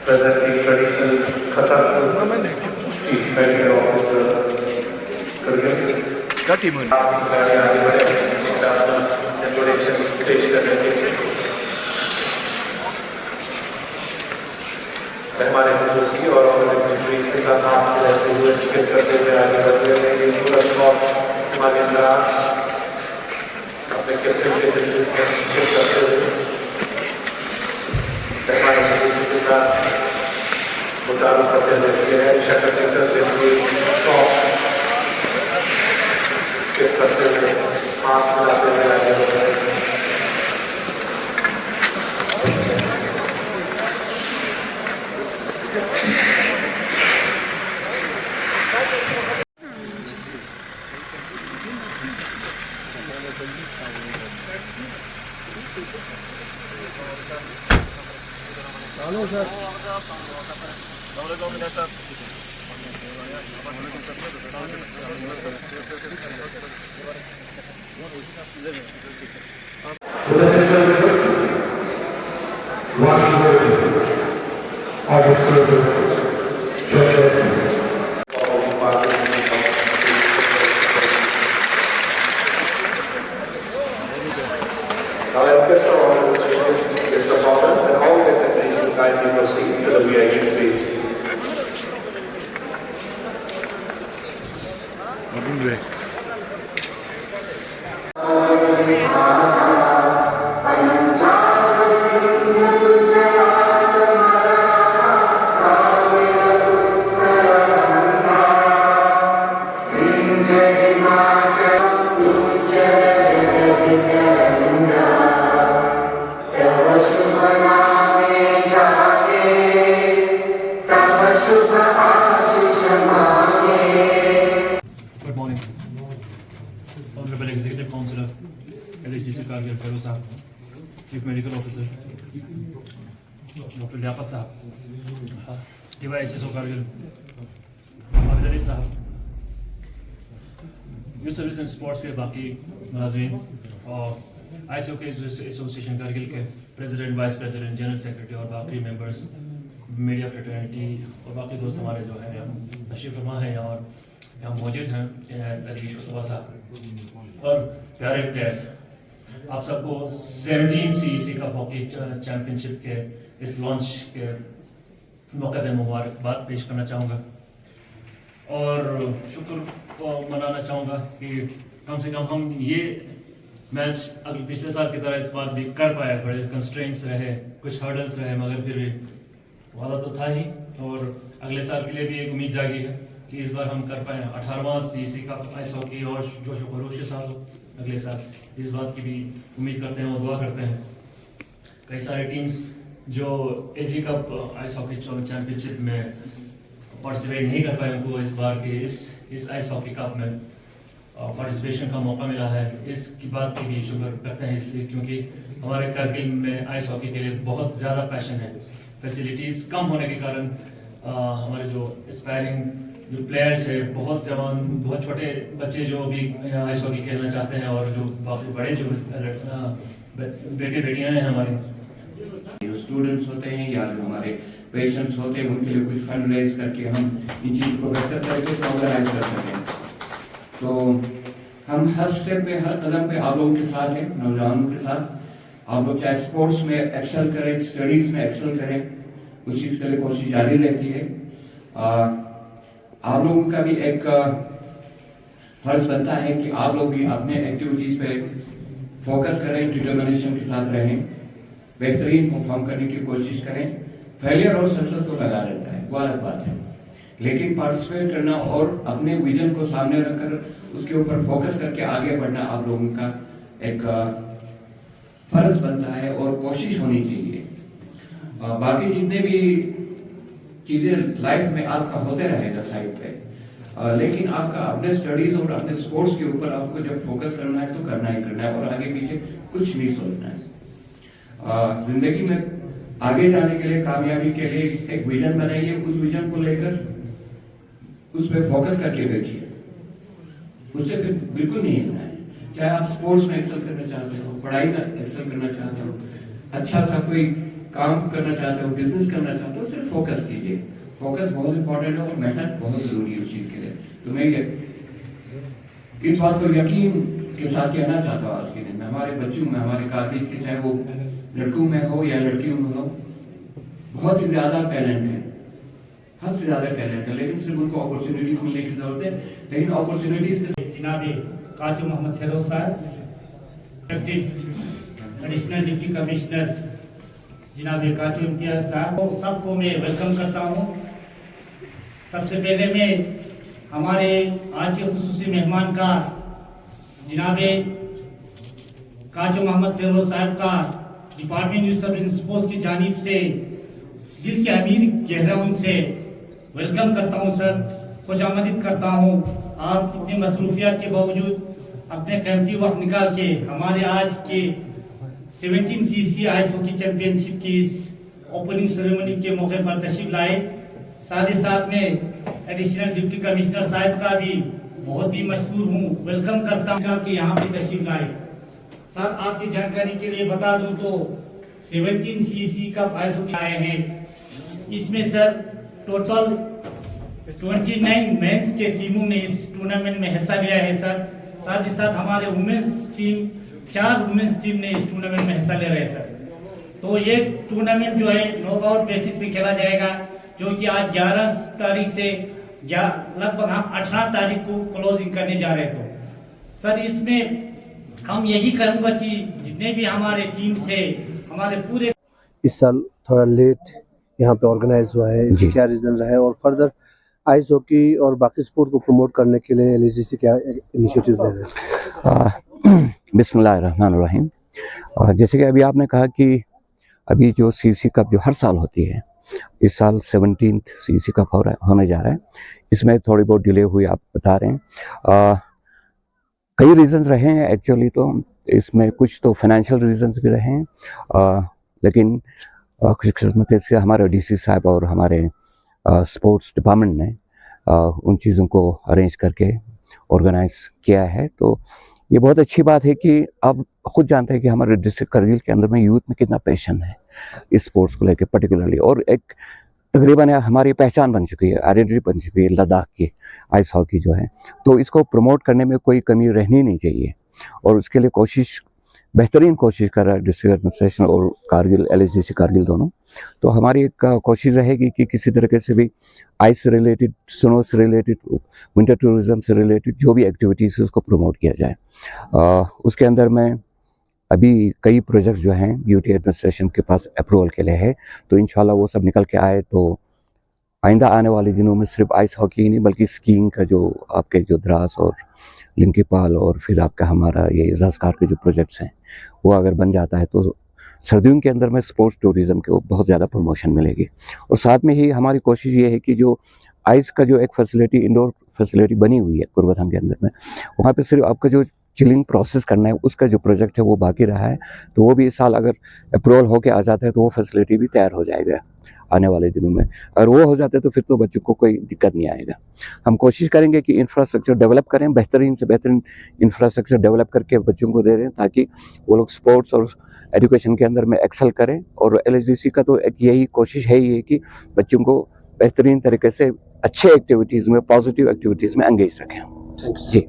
Presenting traditional Kathak Chief Medical Officer Kargil. Introduction पेश करने के लिए मेहमान खुसूसी और ऑनरेबल के साथ हाथ रहते हुए स्किप करते हुए आगे बढ़ते हुए ये पूरा स्टॉप हमारे अंदराज अपने कैप्टन के स्किप करते हुए मेहमान खुसूसी के साथ मुताबिक करते हुए शटर करते हुए स्टॉप स्किप करते हुए हाथ मिलाते हुए आगे बढ़ते हैं hello sir kindly proceed to the VIP stage. Good morning, Honorable Executive Councillor, LHDC Kargil Feroz Sahab, Chief Medical Officer, Dr. Liaquat Sahab, DYSSO Kargil, Abid Ali Sahab, Youth Service and Sports के बाकी मुलाज़िमीन और ICOK association Kargil के president, vice president, general secretary और बाकी members, media fraternity और बाकी दोस्त हमारे जो हैं यहाँ तशरीफ़ फरमा हैं और यहाँ मौजूद हैं साहब और प्यारे प्लेयर्स, आप सबको 17 CEC का हॉकी चैम्पियनशिप के इस लॉन्च के मौके पर मुबारकबाद पेश करना चाहूँगा और शुक्र को मनाना चाहूँगा कि कम से कम हम ये मैच अगले पिछले साल की तरह इस बार भी कर पाए। बड़े कंस्ट्रेंट्स रहे, कुछ हर्डल्स रहे, मगर फिर भी वादा तो था ही और अगले साल के लिए भी एक उम्मीद जागी है कि इस बार हम कर पाए। 18वां CEC का आइस हॉकी और जोश खरोश के साथ अगले साल, इस बात की भी उम्मीद करते हैं और दुआ करते हैं। कई सारे टीम्स जो AG cup ice hockey championship में पार्टिसिपेट नहीं कर पाए, उनको इस बार के इस आइस हॉकी कप में पार्टिसिपेशन का मौका मिला है। इसकी बात की भी शुक्र करते हैं इसलिए क्योंकि हमारे कारगिल में आइस हॉकी के लिए बहुत ज़्यादा पैशन है। फैसिलिटीज़ कम होने के कारण हमारे जो एस्पायरिंग जो प्लेयर्स है, बहुत जवान, बहुत छोटे बच्चे जो भी आइस हॉकी खेलना चाहते हैं और जो बाकी बड़े जो बेटे बेटियां हैं हमारी, जो स्टूडेंट्स होते हैं या जो हमारे पेशेंट्स होते हैं, उनके लिए कुछ फंड रेज करके हम इन चीज़ को बेहतर तरीके से ऑर्गेनाइज कर सकें। तो हम हर स्टेप पे, हर कदम पे आप लोगों के साथ हैं, नौजवानों के साथ। आप लोग चाहे स्पोर्ट्स में एक्सेल करें, स्टडीज़ में एक्सेल करें, उस चीज़ के लिए कोशिश जारी रहती है। आप लोगों का भी एक फर्ज बनता है कि आप लोग भी अपने एक्टिविटीज़ पे फोकस करें, डिटर्मिनेशन के साथ रहें, बेहतरीन परफॉर्म करने की कोशिश करें। फेलियर और सक्सेस तो लगा रहता है, वो अलग बात है, लेकिन पार्टिसिपेट करना और अपने विजन को सामने रखकर उसके ऊपर फोकस करके आगे बढ़ना आप लोगों का एक फर्ज बनता है और कोशिश होनी चाहिए। बाकी जितने भी चीज़ें लाइफ में आपका होते रहेगा साइड पे, लेकिन आपका अपने स्टडीज और अपने स्पोर्ट्स के ऊपर आपको जब फोकस करना है तो करना ही करना है और आगे पीछे कुछ नहीं सोचना है। जिंदगी में आगे जाने के लिए, कामयाबी के लिए एक विजन बनाइए, उस विजन को लेकर उस पर फोकस करके बैठिए, उससे फिर बिल्कुल नहीं हिलना है। चाहे आप स्पोर्ट्स में एक्सेल करना चाहते हो, पढ़ाई में एक्सेल करना चाहते हो, अच्छा सा कोई काम करना चाहते हो, बिजनेस करना चाहते हो, सिर्फ फोकस कीजिए। फोकस बहुत इंपॉर्टेंट है और मेहनत बहुत जरूरी है उस चीज के लिए। तो मैं इस बात को यकीन के साथ कहना चाहता हूँ, आज के दिन में हमारे बच्चों में, हमारे कारगिल के, चाहे वो लड़कों में हो या लड़कियों में हो, बहुत ही ज्यादा टैलेंट है, हद से ज्यादा टैलेंट है, लेकिन सिर्फ उनको अपॉर्चुनिटीज मिलने की जरूरत है। लेकिन अपॉर्चुनिटीज के जनाब काजू मोहम्मद फिरोज साहब, एडिशनल डिप्टी कमिश्नर जनाब काजू इम्तियाज साहब, तो सबको मैं वेलकम करता हूँ। सबसे पहले मैं हमारे आज के खुसूसी मेहमान का जनाब काजू मोहम्मद फिरोज साहब का department youth service and sports की जानिब से दिल के अमीर गहराई से वेलकम करता हूँ सर, खुशामदीद करता हूँ। आप इतनी मसरूफियात के बावजूद अपने कीमती वक्त निकाल के हमारे आज के 17 सीसी आइस हॉकी चैंपियनशिप की इस ओपनिंग सेरेमनी के मौके पर तशरीफ लाए। साथ ही साथ में एडिशनल डिप्टी कमिश्नर साहब का भी बहुत ही मशहूर हूँ, वेलकम करता हूँ कि यहाँ पे तशरीफ लाए। सर आपकी जानकारी के लिए बता दूं तो 17 सीसी का आइस हॉकी आए हैं, इसमें सर टोटल 29 मेंस के टीमों ने इस टूर्नामेंट में हिस्सा लिया है सर। साथ ही साथ हमारे वुमेन्स टीम, 4 वुमेन्स टीम ने इस टूर्नामेंट में हिस्सा ले रहे हैं सर। तो ये टूर्नामेंट जो है नॉकआउट बेसिस पे खेला जाएगा, जो कि आज 11 तारीख से लगभग हम 18 तारीख को क्लोजिंग करने जा रहे थे सर। इसमें हम यही करूँगा कि जितने भी हमारे टीम से हमारे पूरे इस साल थोड़ा लेट यहाँ पे ऑर्गेनाइज हुआ है, इसका क्या रीज़न रहा है और फर्दर आइस हॉकी और बाकी स्पोर्ट को प्रमोट करने के लिए एलएचडीसी क्या इनिशिएटिव्स ले रहे हैं? बिस्मिल्लाहिर्रहमानिर्रहीम। जैसे कि अभी आपने कहा कि अभी जो सीसी कप जो हर साल होती है, इस साल 17th सीसी कप होने जा रहा है। इसमें थोड़ी बहुत डिले हुई आप बता रहे हैं। कई रीजंस रहे हैं एक्चुअली, तो इसमें कुछ तो फाइनेंशियल रीजंस भी रहे हैं, लेकिन खुशकिस्मती से हमारे डीसी साहब और हमारे स्पोर्ट्स डिपार्टमेंट ने उन चीज़ों को अरेंज करके ऑर्गेनाइज किया है। तो ये बहुत अच्छी बात है कि आप खुद जानते हैं कि हमारे डिस्ट्रिक्ट करगिल के अंदर में यूथ में कितना पैशन है इस स्पोर्ट्स को लेकर पर्टिकुलरली, और एक तकरीबन हमारी पहचान बन चुकी है, आइडेंटिटी बन चुकी है लद्दाख की आइस हॉकी जो है। तो इसको प्रमोट करने में कोई कमी रहनी नहीं चाहिए और उसके लिए बेहतरीन कोशिश कर रहा है डिस्ट्रिक्ट एडमिनिस्ट्रेशन और कारगिल, एलएचडीसी कारगिल दोनों। तो हमारी एक कोशिश रहेगी कि किसी तरीके से भी आइस से रिलेटेड, स्नो से रिलेटेड, विंटर टूरिज्म से रिलेटेड जो भी एक्टिविटीज़ है उसको प्रमोट किया जाए। उसके अंदर में अभी कई प्रोजेक्ट्स जो हैं यूटी एडमिनिस्ट्रेशन के पास अप्रूवल के लिए है, तो इंशाल्लाह वो सब निकल के आए तो आइंदा आने वाले दिनों में सिर्फ आइस हॉकी ही नहीं बल्कि स्कीइंग का जो आपके जो द्रास और लिंकीपाल और फिर आपका हमारा ये ज़ास्कार के जो प्रोजेक्ट्स हैं वो अगर बन जाता है तो सर्दियों के अंदर में स्पोर्ट्स टूरिज़्म को बहुत ज़्यादा प्रमोशन मिलेगी। और साथ में ही हमारी कोशिश ये है कि जो आइस का जो एक फैसिलिटी, इंडोर फैसिलिटी बनी हुई है कुर्बथान के अंदर में, वहाँ पे सिर्फ आपका जो चिलिंग प्रोसेस करना है उसका जो प्रोजेक्ट है वो बाकी रहा है, तो वो भी इस साल अगर अप्रूवल होके आ जाता है तो वो फैसिलिटी भी तैयार हो जाएगा आने वाले दिनों में। अगर वो हो जाते तो फिर तो बच्चों को कोई दिक्कत नहीं आएगा। हम कोशिश करेंगे कि इंफ्रास्ट्रक्चर डेवलप करें, बेहतरीन से बेहतरीन इंफ्रास्ट्रक्चर डेवलप करके बच्चों को दे रहे हैं ताकि वो लोग स्पोर्ट्स और एजुकेशन के अंदर में एक्सेल करें। और एलएचडीसी का तो एक यही कोशिश है ही है कि बच्चों को बेहतरीन तरीके से अच्छे एक्टिविटीज़ में, पॉजिटिव एक्टिविटीज़ में एंगेज रखें। Thank you ji.